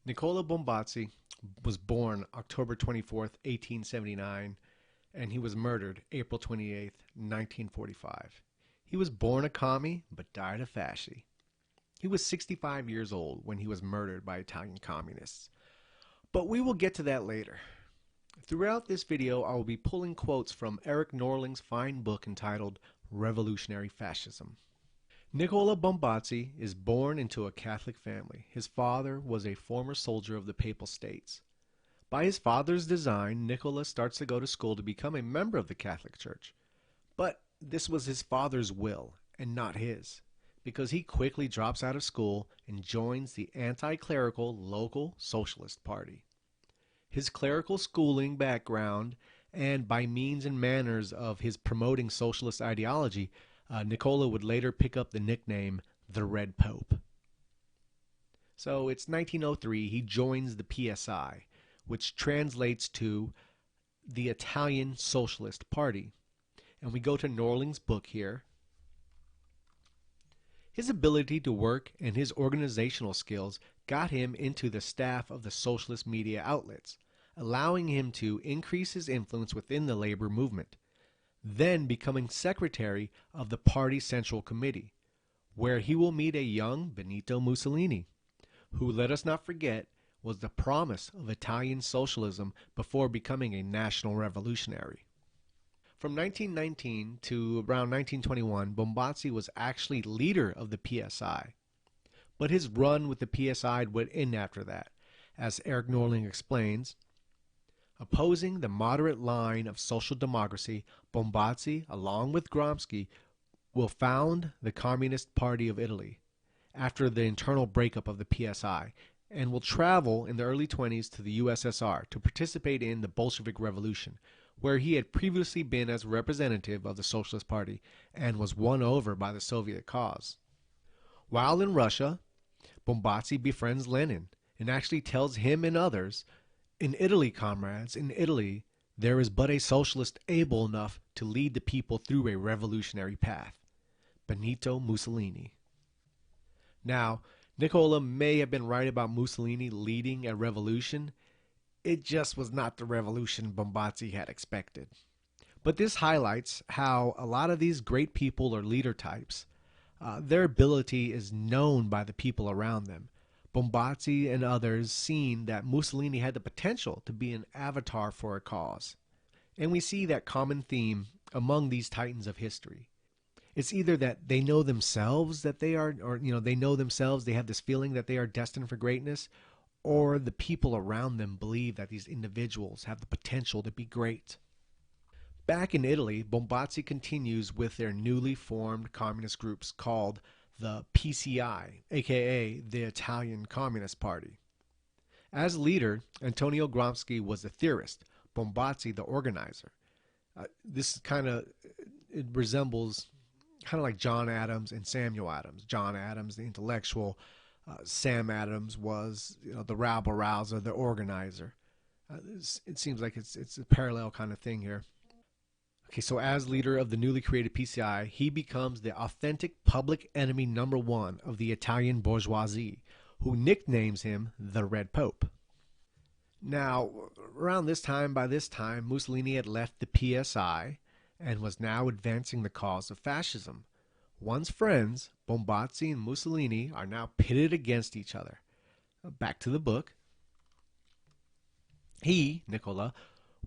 Nicola Bombacci was born October 24th, 1879, and he was murdered April 28th, 1945. He was born a commie, but died a fasci. He was 65 years old when he was murdered by Italian communists. But we will get to that later. Throughout this video, I will be pulling quotes from Eric Norling's fine book entitled Revolutionary Fascism. Nicola Bombacci is born into a Catholic family. His father was a former soldier of the Papal States. By his father's design, Nicola starts to go to school to become a member of the Catholic Church. But this was his father's will, and not his, because he quickly drops out of school and joins the anti-clerical local Socialist Party. His clerical schooling background, and by means and manners of his promoting socialist ideology, Nicola would later pick up the nickname the Red Pope. So it's 1903, he joins the PSI, which translates to the Italian Socialist Party. And we go to Norling's book here. His ability to work and his organizational skills got him into the staff of the socialist media outlets, allowing him to increase his influence within the labor movement, then becoming secretary of the party central committee, where he will meet a young Benito Mussolini, who, let us not forget, was the promise of Italian socialism before becoming a national revolutionary. From 1919 to around 1921, Bombacci was actually leader of the PSI. But his run with the PSI would end after that. As Eric Norling explains, opposing the moderate line of social democracy, Bombacci, along with Gramsci, will found the Communist Party of Italy after the internal breakup of the PSI, and will travel in the early 20s to the USSR to participate in the Bolshevik Revolution, where he had previously been as representative of the Socialist Party and was won over by the Soviet cause. While in Russia, Bombacci befriends Lenin and actually tells him and others, "In Italy, comrades, in Italy, there is but a socialist able enough to lead the people through a revolutionary path, Benito Mussolini." Now, Nicola may have been right about Mussolini leading a revolution. It just was not the revolution Bombacci had expected. But this highlights how a lot of these great people or leader types, their ability is known by the people around them. Bombacci and others seen that Mussolini had the potential to be an avatar for a cause. And we see that common theme among these titans of history. It's either that they know themselves that they are, or they know themselves, they have this feeling that they are destined for greatness, or the people around them believe that these individuals have the potential to be great. Back in Italy, Bombacci continues with their newly formed communist groups called the PCI, aka the Italian Communist Party. As leader, Antonio Gramsci was the theorist, Bombacci the organizer. This it resembles kind of like John Adams and Samuel Adams. John Adams, the intellectual, Sam Adams was the rabble-rouser, the organizer. It seems like it's a parallel kind of thing here. Okay, so as leader of the newly created PCI, he becomes the authentic public enemy number one of the Italian bourgeoisie, who nicknames him the Red Pope. Now, by this time, Mussolini had left the PSI and was now advancing the cause of fascism. Once friends, Bombacci and Mussolini are now pitted against each other. Back to the book. He, Nicola,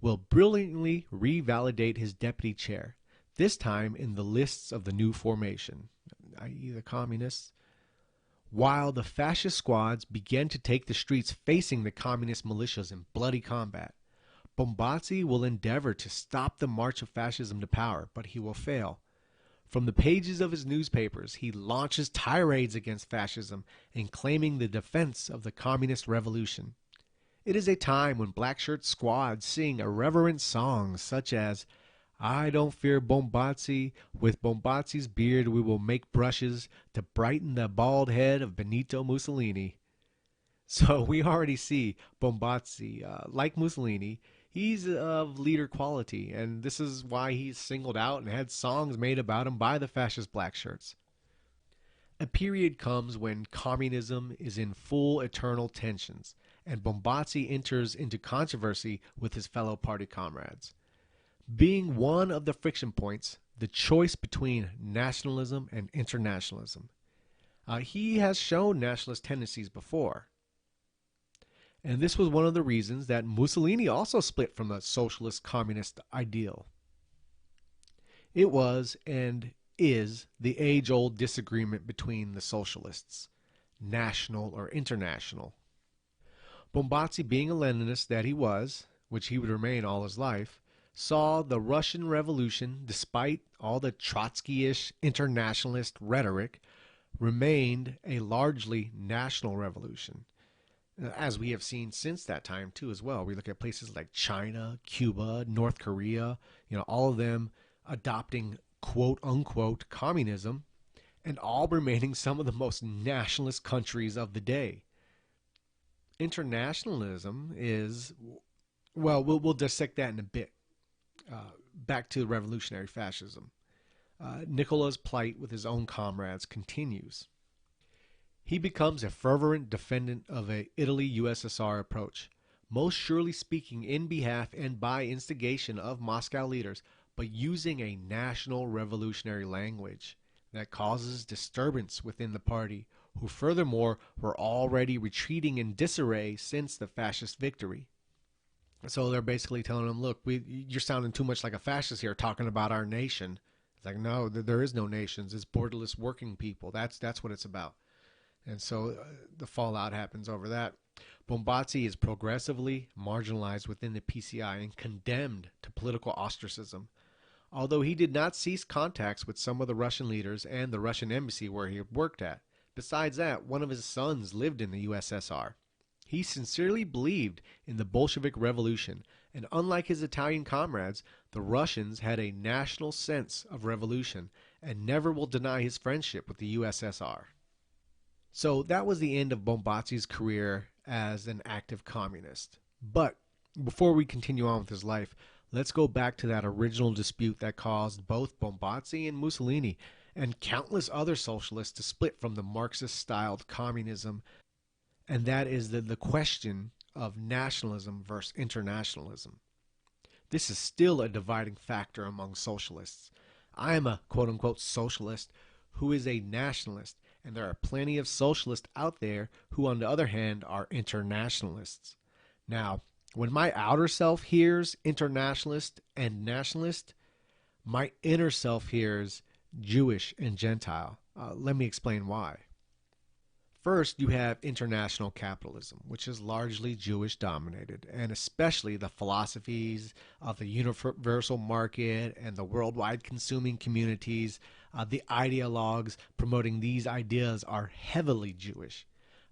will brilliantly revalidate his deputy chair, this time in the lists of the new formation, i.e. the communists, while the fascist squads begin to take the streets facing the communist militias in bloody combat. Bombacci will endeavor to stop the march of fascism to power, but he will fail. From the pages of his newspapers, he launches tirades against fascism and claiming the defense of the communist revolution. It is a time when black shirt squads sing irreverent songs such as, "I don't fear Bombacci, with Bombacci's beard we will make brushes to brighten the bald head of Benito Mussolini." So we already see Bombacci, like Mussolini, he's of leader quality, and this is why he's singled out and had songs made about him by the fascist black shirts. A period comes when communism is in full eternal tensions, and Bombacci enters into controversy with his fellow party comrades. Being one of the friction points, the choice between nationalism and internationalism. He has shown nationalist tendencies before. And this was one of the reasons that Mussolini also split from the socialist communist ideal. It was and is the age old disagreement between the socialists, national or international. Bombacci, being a Leninist that he was, which he would remain all his life, saw the Russian Revolution, despite all the Trotsky-ish internationalist rhetoric, remained a largely national revolution, as we have seen since that time too as well. We look at places like China, Cuba, North Korea, all of them adopting quote unquote communism, and all remaining some of the most nationalist countries of the day. Internationalism is, well, we'll dissect that in a bit. Back to revolutionary fascism. Nicola's plight with his own comrades continues. He becomes a fervent defendant of a Italy-USSR approach, most surely speaking in behalf and by instigation of Moscow leaders, but using a national revolutionary language that causes disturbance within the party, who furthermore were already retreating in disarray since the fascist victory. So they're basically telling him, look, you're sounding too much like a fascist here talking about our nation. It's like, no, there is no nations. It's borderless working people. That's what it's about. And so the fallout happens over that. Bombacci is progressively marginalized within the PCI and condemned to political ostracism. Although he did not cease contacts with some of the Russian leaders and the Russian embassy where he had worked at. Besides that, one of his sons lived in the USSR. He sincerely believed in the Bolshevik Revolution, and unlike his Italian comrades, the Russians had a national sense of revolution and never will deny his friendship with the USSR. So that was the end of Bombacci's career as an active communist. But before we continue on with his life, let's go back to that original dispute that caused both Bombacci and Mussolini and countless other socialists to split from the Marxist-styled communism, and that is the question of nationalism versus internationalism. This is still a dividing factor among socialists. I am a quote-unquote socialist who is a nationalist, and there are plenty of socialists out there who, on the other hand, are internationalists. Now, when my outer self hears internationalist and nationalist, my inner self hears Jewish and Gentile. Let me explain why. First, you have international capitalism, which is largely Jewish dominated, and especially the philosophies of the universal market and the worldwide consuming communities. The ideologues promoting these ideas are heavily Jewish.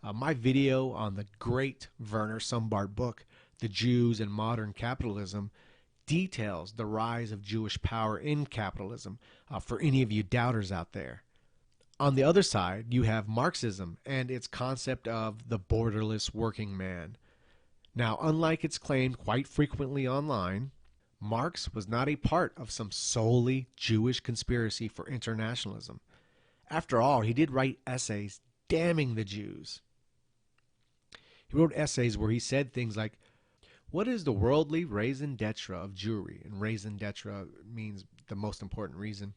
My video on the great Werner Sombart book, The Jews and Modern Capitalism, details the rise of Jewish power in capitalism for any of you doubters out there. On the other side, you have Marxism and its concept of the borderless working man. Now, unlike it's claimed quite frequently online, Marx was not a part of some solely Jewish conspiracy for internationalism. After all, he did write essays damning the Jews. He wrote essays where he said things like, what is the worldly raison d'etre of Jewry? And raison d'etre means the most important reason.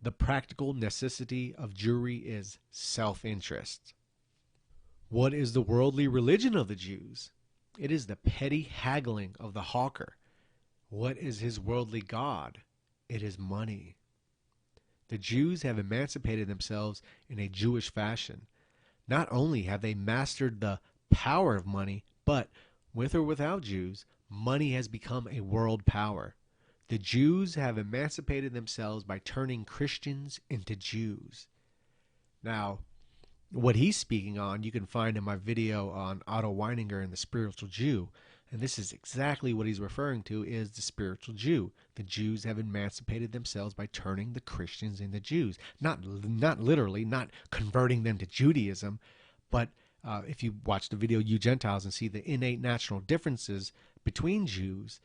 The practical necessity of Jewry is self-interest. What is the worldly religion of the Jews? It is the petty haggling of the hawker. What is his worldly god? It is money. The Jews have emancipated themselves in a Jewish fashion. Not only have they mastered the power of money, but with or without Jews, money has become a world power. The Jews have emancipated themselves by turning Christians into Jews. Now, what he's speaking on, you can find in my video on Otto Weininger and the Spiritual Jew. And this is exactly what he's referring to is the spiritual Jew. The Jews have emancipated themselves by turning the Christians into Jews. Not literally, not converting them to Judaism, but if you watch the video, You Gentiles, and see the innate natural differences between Jews,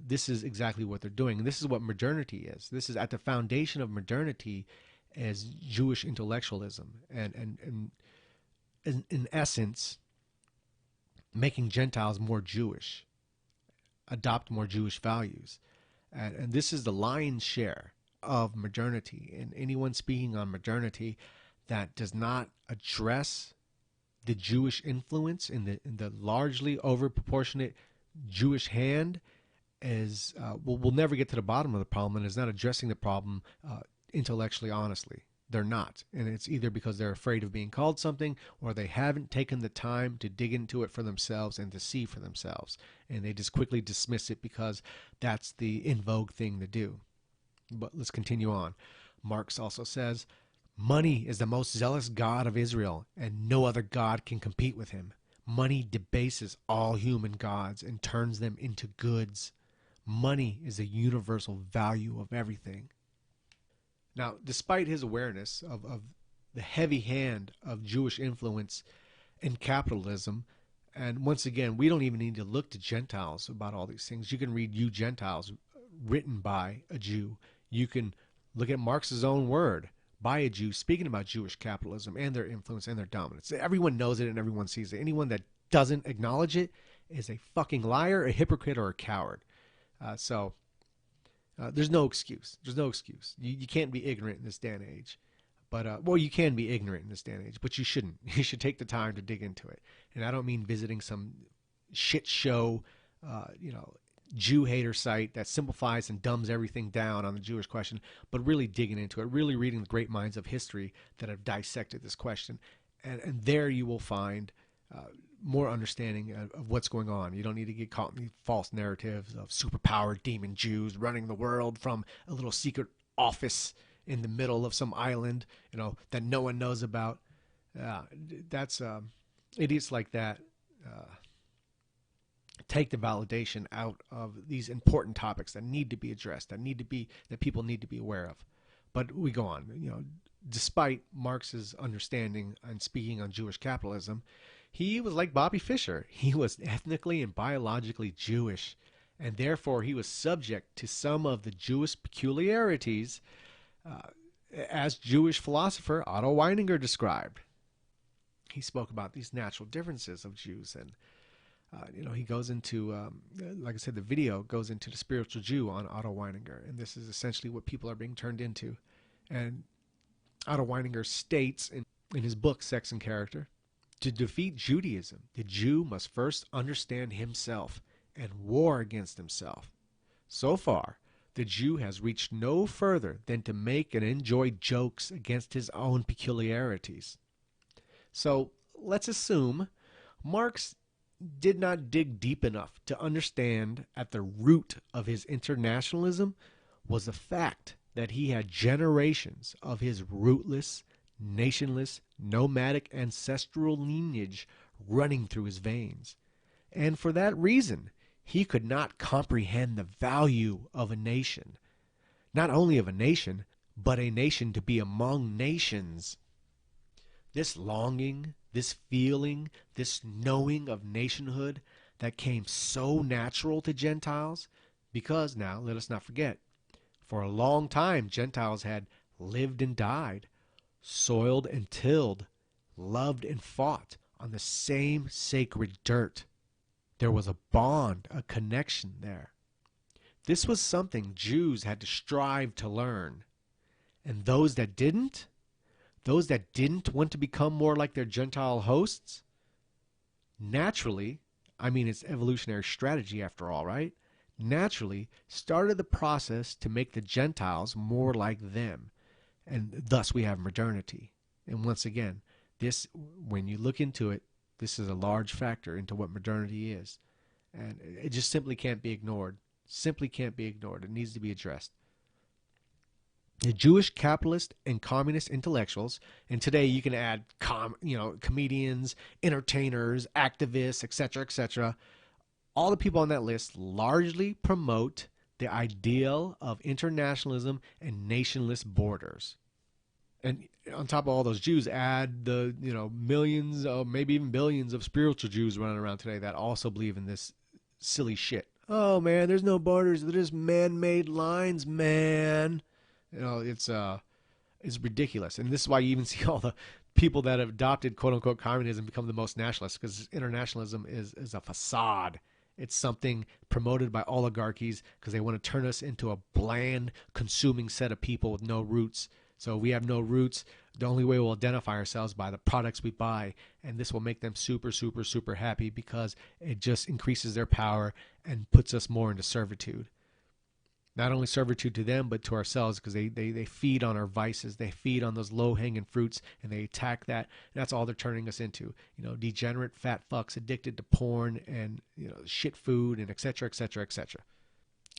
this is exactly what they're doing. And this is what modernity is. This is at the foundation of modernity as Jewish intellectualism. And in essence, making Gentiles more Jewish, adopt more Jewish values. And this is the lion's share of modernity. And anyone speaking on modernity that does not address the Jewish influence in the largely overproportionate Jewish hand is will never get to the bottom of the problem, and is not addressing the problem intellectually honestly. They're not, and it's either because they're afraid of being called something, or they haven't taken the time to dig into it for themselves and to see for themselves, and they just quickly dismiss it because that's the in vogue thing to do. But let's continue on. Marx also says, money is the most zealous god of Israel, and no other god can compete with him. Money debases all human gods and turns them into goods. Money is a universal value of everything. Now, despite his awareness of the heavy hand of Jewish influence in capitalism, and once again, we don't even need to look to Gentiles about all these things. You can read You Gentiles, written by a Jew. You can look at Marx's own word, by a Jew, speaking about Jewish capitalism and their influence and their dominance. Everyone knows it and everyone sees it. Anyone that doesn't acknowledge it is a fucking liar, a hypocrite, or a coward. So there's no excuse. There's no excuse. You can't be ignorant in this day and age. But, well, you can be ignorant in this day and age, but you shouldn't. You should take the time to dig into it. And I don't mean visiting some shit show, Jew hater site that simplifies and dumbs everything down on the Jewish question, but really digging into it, really reading the great minds of history that have dissected this question. And there you will find more understanding of what's going on. You don't need to get caught in these false narratives of superpowered demon Jews running the world from a little secret office in the middle of some island, that no one knows about. That's idiots like that take the validation out of these important topics that need to be addressed, that people need to be aware of. But we go on. Despite Marx's understanding and speaking on Jewish capitalism, he was like Bobby Fischer. He was ethnically and biologically Jewish, and therefore he was subject to some of the Jewish peculiarities as Jewish philosopher Otto Weininger described. He spoke about these natural differences of Jews, and he goes into, like I said, the video goes into the spiritual Jew on Otto Weininger, and this is essentially what people are being turned into. And Otto Weininger states in his book, Sex and Character, to defeat Judaism, the Jew must first understand himself and war against himself. So far, the Jew has reached no further than to make and enjoy jokes against his own peculiarities. So let's assume Marx did not dig deep enough to understand at the root of his internationalism was the fact that he had generations of his rootless, nationless, nomadic ancestral lineage running through his veins. And for that reason, he could not comprehend the value of a nation. Not only of a nation, but a nation to be among nations. This longing, this feeling, this knowing of nationhood that came so natural to Gentiles, because now, let us not forget, for a long time Gentiles had lived and died, soiled and tilled, loved and fought on the same sacred dirt. There was a bond, a connection there. This was something Jews had to strive to learn. And those that didn't want to become more like their Gentile hosts, naturally, it's evolutionary strategy after all, right? Naturally started the process to make the Gentiles more like them. And thus we have modernity. And once again, this, when you look into it, this is a large factor into what modernity is. And it just simply can't be ignored. Simply can't be ignored. It needs to be addressed. The Jewish capitalist and communist intellectuals, and today you can add comedians, entertainers, activists, etc., all the people on that list largely promote the ideal of internationalism and nationless borders. And on top of all those Jews, add the millions, maybe even billions of spiritual Jews running around today that also believe in this silly shit. Oh man, there's no borders. They're just man-made lines, man. It's ridiculous, and this is why you even see all the people that have adopted quote unquote communism become the most nationalist, because internationalism is a facade. It's something promoted by oligarchies because they want to turn us into a bland, consuming set of people with no roots. So we have no roots. The only way we'll identify ourselves by the products we buy, and this will make them super, super, super happy because it just increases their power and puts us more into servitude. Not only servitude to them, but to ourselves, because they feed on our vices. They feed on those low-hanging fruits, and they attack that. And that's all they're turning us into. Degenerate fat fucks addicted to porn and, shit food and et cetera, et cetera, et cetera.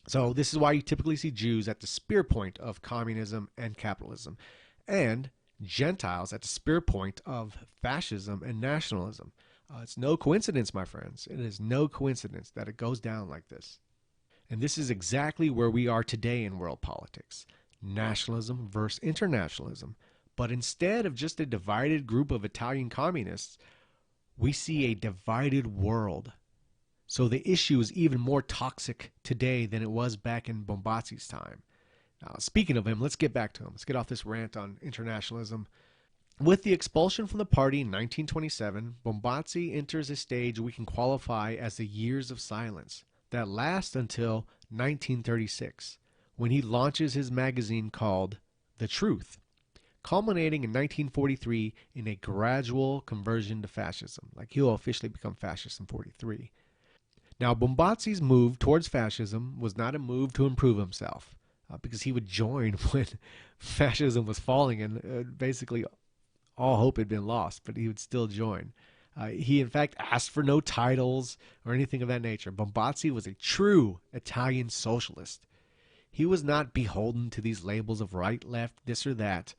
So this is why you typically see Jews at the spear point of communism and capitalism, and Gentiles at the spear point of fascism and nationalism. It's no coincidence, my friends. It is no coincidence that it goes down like this. And this is exactly where we are today in world politics. Nationalism versus internationalism. But instead of just a divided group of Italian communists, we see a divided world. So the issue is even more toxic today than it was back in Bombacci's time. Now, speaking of him, let's get back to him. Let's get off this rant on internationalism. With the expulsion from the party in 1927, Bombacci enters a stage we can qualify as the years of silence that last until 1936, when he launches his magazine called The Truth, culminating in 1943 in a gradual conversion to fascism. Like, he'll officially become fascist in 43. Now, Bombacci's move towards fascism was not a move to improve himself, because he would join when fascism was falling and basically all hope had been lost, but he would still join. He, in fact, asked for no titles or anything of that nature. Bombacci was a true Italian socialist. He was not beholden to these labels of right, left, this or that.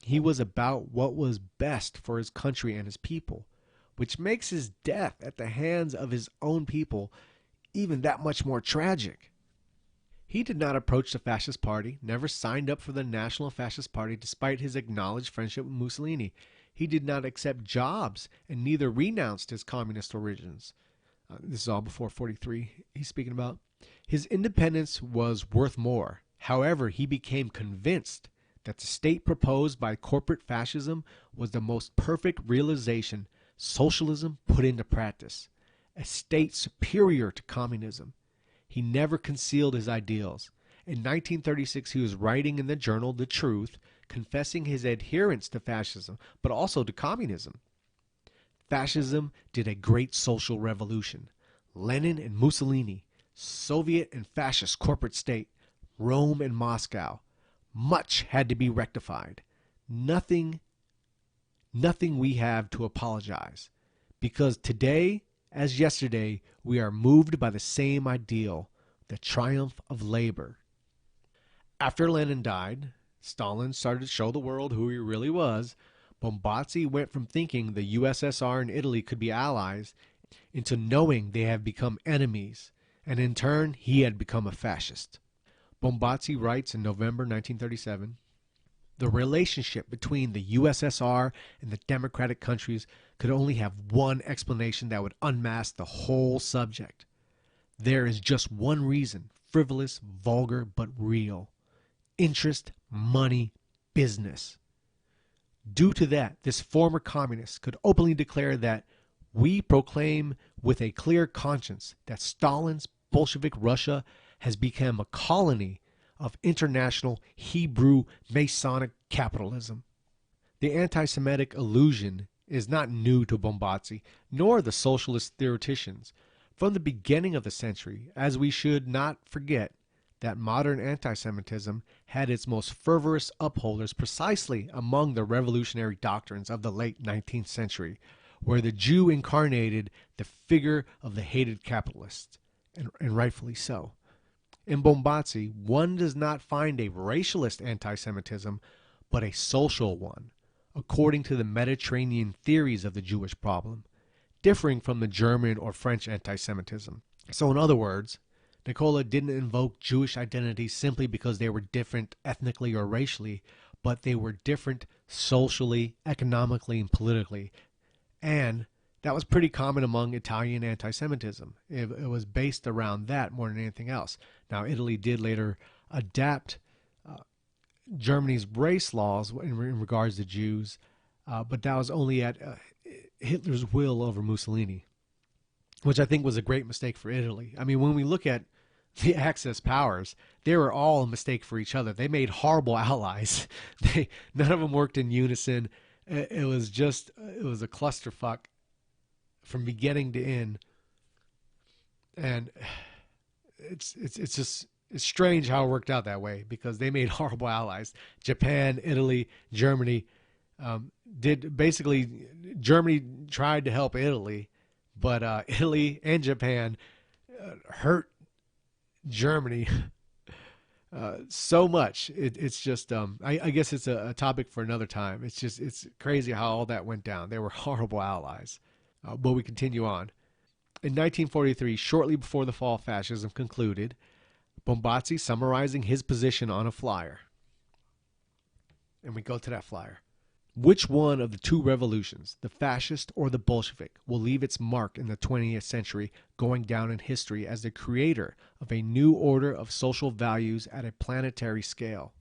He was about what was best for his country and his people, which makes his death at the hands of his own people even that much more tragic. He did not approach the Fascist Party, never signed up for the National Fascist Party despite his acknowledged friendship with Mussolini. He did not accept jobs and neither renounced his communist origins. This is all before 43 he's speaking about. His independence was worth more. However, he became convinced that the state proposed by corporate fascism was the most perfect realization socialism put into practice, a state superior to communism. He never concealed his ideals. In 1936, he was writing in the journal The Truth, confessing his adherence to fascism, but also to communism. Fascism did a great social revolution. Lenin and Mussolini, Soviet and fascist corporate state, Rome and Moscow. Much had to be rectified. Nothing we have to apologize. Because today, as yesterday, we are moved by the same ideal, the triumph of labor. After Lenin died, Stalin started to show the world who he really was. Bombacci went from thinking the USSR and Italy could be allies into knowing they have become enemies, and in turn, he had become a fascist. Bombacci writes in November 1937, "The relationship between the USSR and the democratic countries could only have one explanation that would unmask the whole subject. There is just one reason, frivolous, vulgar, but real. Interest, money, business. Due to that, this former communist could openly declare that we proclaim with a clear conscience that Stalin's Bolshevik Russia has become a colony of international Hebrew Masonic capitalism." The anti-Semitic allusion is not new to Bombacci, nor the socialist theoreticians. From the beginning of the century, as we should not forget that modern anti-Semitism had its most fervorous upholders precisely among the revolutionary doctrines of the late 19th century, where the Jew incarnated the figure of the hated capitalist, and rightfully so. In Bombacci, one does not find a racialist anti-Semitism, but a social one, according to the Mediterranean theories of the Jewish problem, differing from the German or French anti-Semitism. So in other words, Nicola didn't invoke Jewish identity simply because they were different ethnically or racially, but they were different socially, economically, and politically. And that was pretty common among Italian anti-Semitism. It was based around that more than anything else. Now, Italy did later adapt Germany's race laws in regards to Jews, but that was only at Hitler's will over Mussolini, which I think was a great mistake for Italy. I mean, when we look at the Axis powers, they were all a mistake for each other. They made horrible allies. None of them worked in unison. It was a clusterfuck from beginning to end, and it's strange how it worked out that way because they made horrible allies. Japan, Italy, Germany did basically. Germany tried to help Italy, but Italy and Japan hurt Germany so much. It's just I guess it's a topic for another time. It's crazy how all that went down. They were horrible allies. But we continue on. In 1943, shortly before the fall of fascism concluded, Bombacci summarizing his position on a flyer. And we go to that flyer. Which one of the two revolutions, the fascist or the Bolshevik, will leave its mark in the 20th century, going down in history as the creator of a new order of social values at a planetary scale?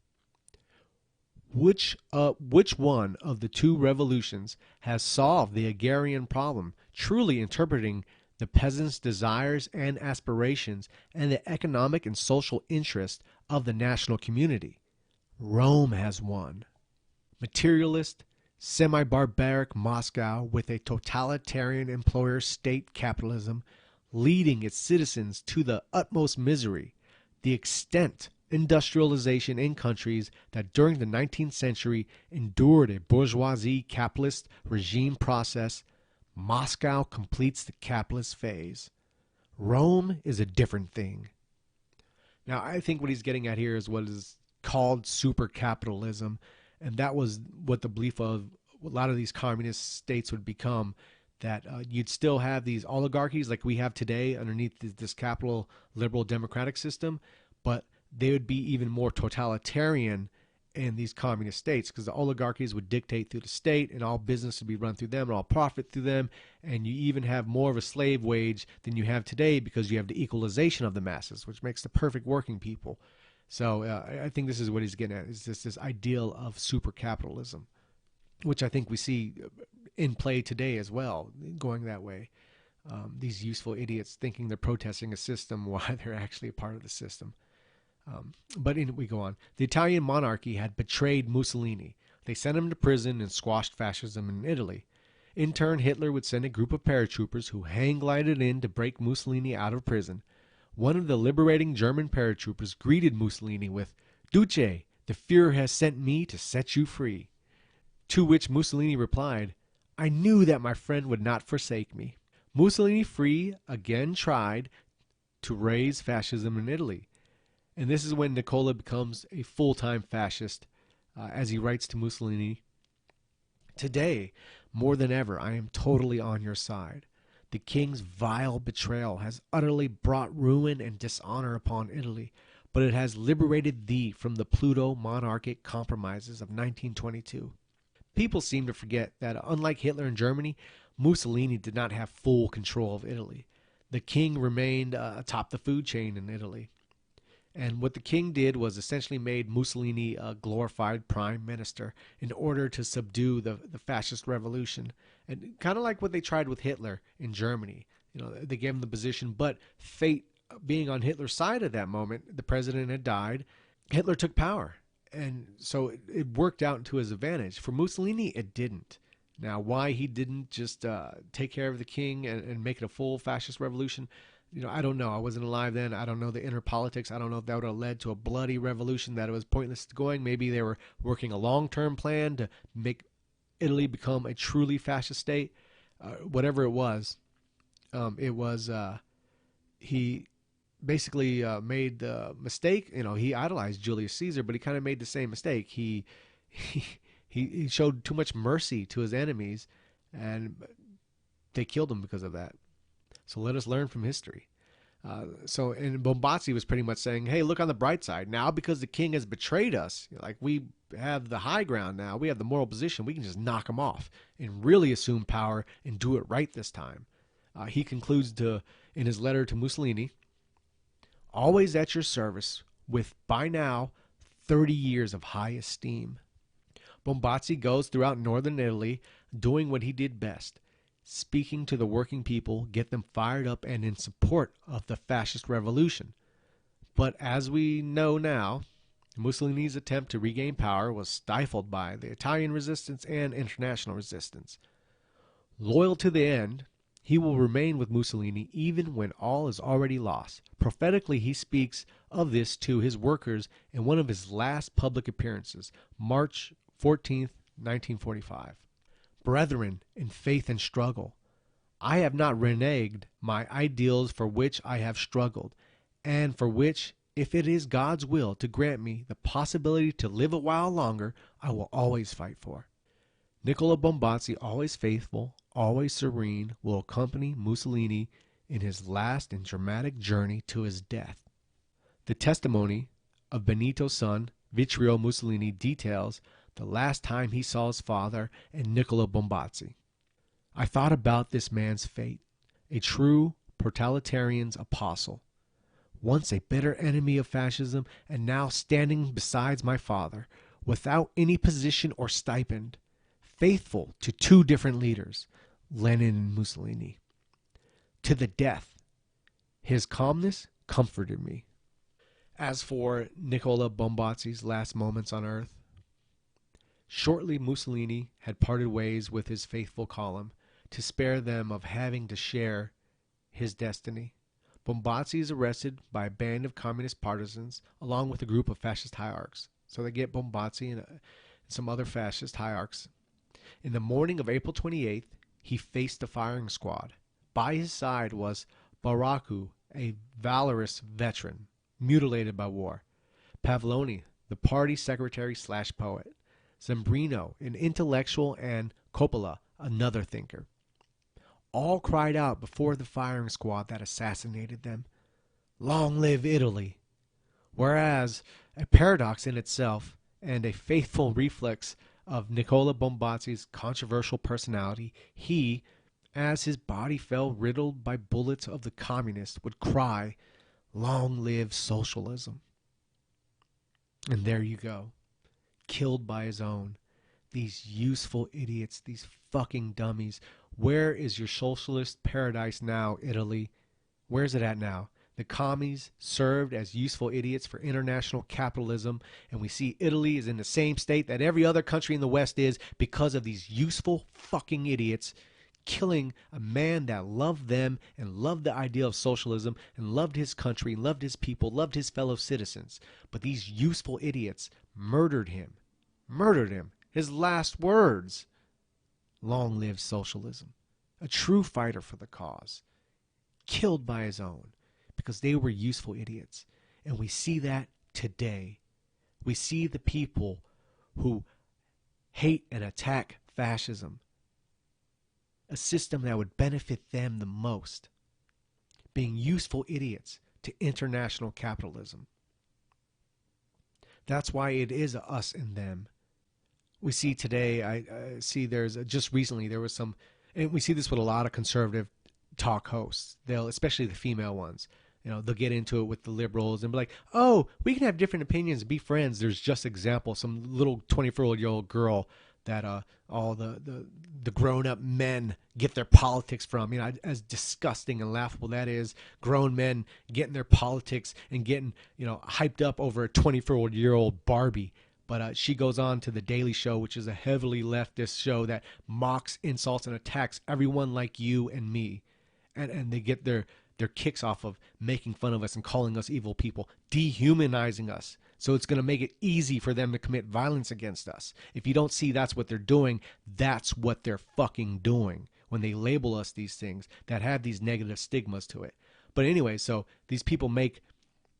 Which one of the two revolutions has solved the agrarian problem, truly interpreting the peasants' desires and aspirations and the economic and social interest of the national community? Rome has won. Materialist, semi-barbaric Moscow with a totalitarian employer-state capitalism leading its citizens to the utmost misery, the extent industrialization in countries that during the 19th century endured a bourgeoisie capitalist regime process, Moscow completes the capitalist phase. Rome is a different thing. Now, I think what he's getting at here is what is called super capitalism, and that was what the belief of a lot of these communist states would become, that you'd still have these oligarchies like we have today underneath this capital liberal democratic system, but they would be even more totalitarian in these communist states because the oligarchies would dictate through the state and all business would be run through them and all profit through them, and you even have more of a slave wage than you have today because you have the equalization of the masses, which makes the perfect working people. So I think this is what he's getting at, is this ideal of super capitalism, which I think we see in play today as well, going that way. These useful idiots thinking they're protesting a system while they're actually a part of the system. We go on. The Italian monarchy had betrayed Mussolini. They sent him to prison and squashed fascism in Italy. In turn, Hitler would send a group of paratroopers who hang glided in to break Mussolini out of prison. One of the liberating German paratroopers greeted Mussolini with, "Duce, the Fuhrer has sent me to set you free." To which Mussolini replied, "I knew that my friend would not forsake me." Mussolini, free, again tried to raise fascism in Italy. And this is when Nicola becomes a full-time fascist, as he writes to Mussolini, "Today, more than ever, I am totally on your side. The king's vile betrayal has utterly brought ruin and dishonor upon Italy, but it has liberated thee from the Pluto-monarchic compromises of 1922. People seem to forget that, unlike Hitler in Germany, Mussolini did not have full control of Italy. The king remained atop the food chain in Italy. And what the king did was essentially made Mussolini a glorified prime minister in order to subdue the fascist revolution. And kind of like what they tried with Hitler in Germany. They gave him the position, but fate being on Hitler's side at that moment, the president had died, Hitler took power. And so it worked out to his advantage. For Mussolini, it didn't. Now, why he didn't just take care of the king and make it a full fascist revolution, I don't know. I wasn't alive then. I don't know the inner politics. I don't know if that would have led to a bloody revolution that it was pointless going. Maybe they were working a long-term plan to make Italy become a truly fascist state. Whatever it was he basically made the mistake. He idolized Julius Caesar, but he kind of made the same mistake. He showed too much mercy to his enemies, and they killed him because of that. So let us learn from history. And Bombacci was pretty much saying, hey, look on the bright side. Now, because the king has betrayed us, we have the high ground now, we have the moral position, we can just knock him off and really assume power and do it right this time. He concludes in his letter to Mussolini, always at your service with, by now, 30 years of high esteem. Bombacci goes throughout northern Italy doing what he did best, speaking to the working people, get them fired up and in support of the fascist revolution. But as we know now, Mussolini's attempt to regain power was stifled by the Italian resistance and international resistance. Loyal to the end, he will remain with Mussolini even when all is already lost. Prophetically, he speaks of this to his workers in one of his last public appearances, March 14th, 1945. Brethren, in faith and struggle, I have not reneged my ideals for which I have struggled, and for which, if it is God's will to grant me the possibility to live a while longer, I will always fight for. Nicola Bombacci, always faithful, always serene, will accompany Mussolini in his last and dramatic journey to his death. The testimony of Benito's son, Vittorio Mussolini, details the last time he saw his father and Nicola Bombacci. I thought about this man's fate, a true proletarian's apostle, once a bitter enemy of fascism and now standing beside my father, without any position or stipend, faithful to two different leaders, Lenin and Mussolini. To the death, his calmness comforted me. As for Nicola Bombacci's last moments on earth, shortly Mussolini had parted ways with his faithful column to spare them of having to share his destiny. Bombacci is arrested by a band of communist partisans along with a group of fascist hierarchs. So they get Bombacci and some other fascist hierarchs. In the morning of April 28th, he faced the firing squad. By his side was Baraccu, a valorous veteran, mutilated by war. Pavloni, the party secretary/poet. Zembrino, an intellectual, and Coppola, another thinker. All cried out before the firing squad that assassinated them, "Long live Italy!" Whereas, a paradox in itself, and a faithful reflex of Nicola Bombacci's controversial personality, he, as his body fell riddled by bullets of the communists, would cry, "Long live socialism!" And there you go, killed by his own. These useful idiots, these fucking dummies. Where is your socialist paradise now, Italy? Where's it at now? The commies served as useful idiots for international capitalism, and we see Italy is in the same state that every other country in the West is because of these useful fucking idiots killing a man that loved them and loved the idea of socialism and loved his country, loved his people, loved his fellow citizens. But these useful idiots murdered him. Murdered him. His last words. Long live socialism. A true fighter for the cause. Killed by his own. Because they were useful idiots. And we see that today. We see the people who hate and attack fascism, a system that would benefit them the most, being useful idiots to international capitalism. That's why it is a us and them. We see today, I see there's, just recently there was some, and we see this with a lot of conservative talk hosts. They'll, especially the female ones, you know, they'll get into it with the liberals and be like, "Oh, we can have different opinions and be friends." There's just example, some little 24-year-old girl that all the grown-up men get their politics from. You know, as disgusting and laughable that is, grown men getting their politics and getting, you know, hyped up over a 24-year-old Barbie. But she goes on to The Daily Show, which is a heavily leftist show that mocks, insults, and attacks everyone like you and me. And they get their kicks off of making fun of us and calling us evil people, dehumanizing us. So it's going to make it easy for them to commit violence against us. If you don't see that's what they're doing, that's what they're fucking doing when they label us these things that have these negative stigmas to it. But anyway, so these people make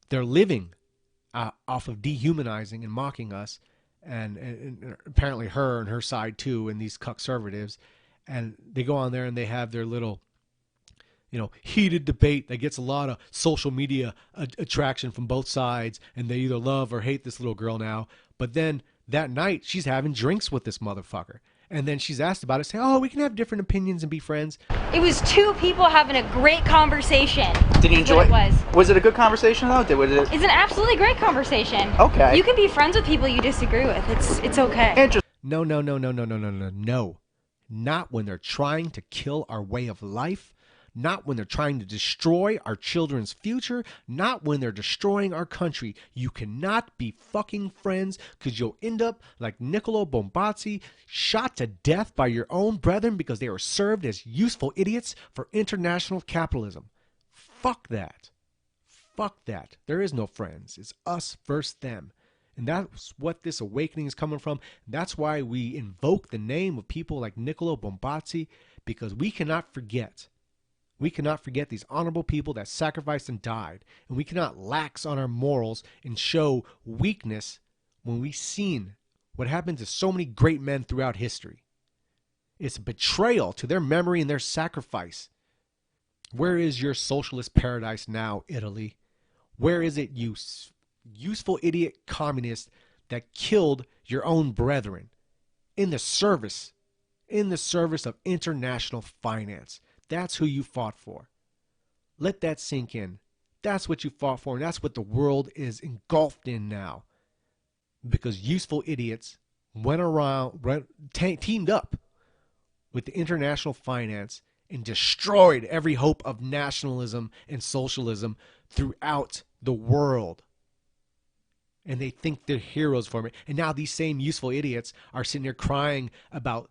their living off of dehumanizing and mocking us, and apparently her and her side too, and these conservatives. And they go on there and they have their little, you know, heated debate that gets a lot of social media attraction from both sides, and they either love or hate this little girl now. But then that night, she's having drinks with this motherfucker. And then she's asked about it, saying, "Oh, we can have different opinions and be friends." It was two people having a great conversation. Did you enjoy it? Was it a good conversation though? It's an absolutely great conversation. Okay. You can be friends with people you disagree with. It's okay. No, no, no, no, no, no, no, no, no. Not when they're trying to kill our way of life. Not when they're trying to destroy our children's future. Not when they're destroying our country. You cannot be fucking friends because you'll end up like Nicola Bombacci, shot to death by your own brethren because they were served as useful idiots for international capitalism. Fuck that. Fuck that. There is no friends. It's us versus them. And that's what this awakening is coming from. That's why we invoke the name of people like Nicola Bombacci, because we cannot forget. We cannot forget these honorable people that sacrificed and died. And we cannot lax on our morals and show weakness when we've seen what happened to so many great men throughout history. It's a betrayal to their memory and their sacrifice. Where is your socialist paradise now, Italy? Where is it, you useful idiot communist that killed your own brethren in the service of international finance? That's who you fought for. Let that sink in. That's what you fought for, and that's what the world is engulfed in now. Because useful idiots went around, teamed up with the international finance and destroyed every hope of nationalism and socialism throughout the world. And they think they're heroes for it. And now these same useful idiots are sitting here crying about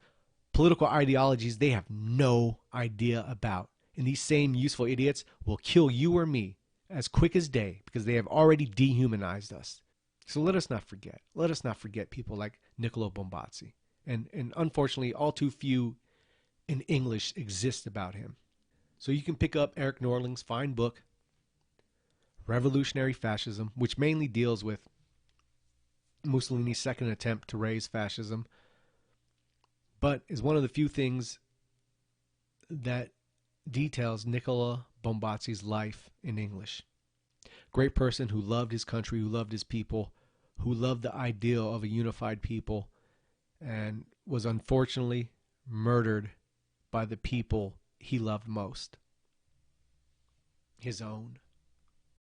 political ideologies they have no idea about. And these same useful idiots will kill you or me as quick as day because they have already dehumanized us. So let us not forget. Let us not forget people like Nicola Bombacci. And unfortunately, all too few in English exist about him. So you can pick up Eric Norling's fine book, Revolutionary Fascism, which mainly deals with Mussolini's second attempt to raise fascism, but is one of the few things that details Nicola Bombacci's life in English. Great person who loved his country, who loved his people, who loved the ideal of a unified people, and was unfortunately murdered by the people he loved most, his own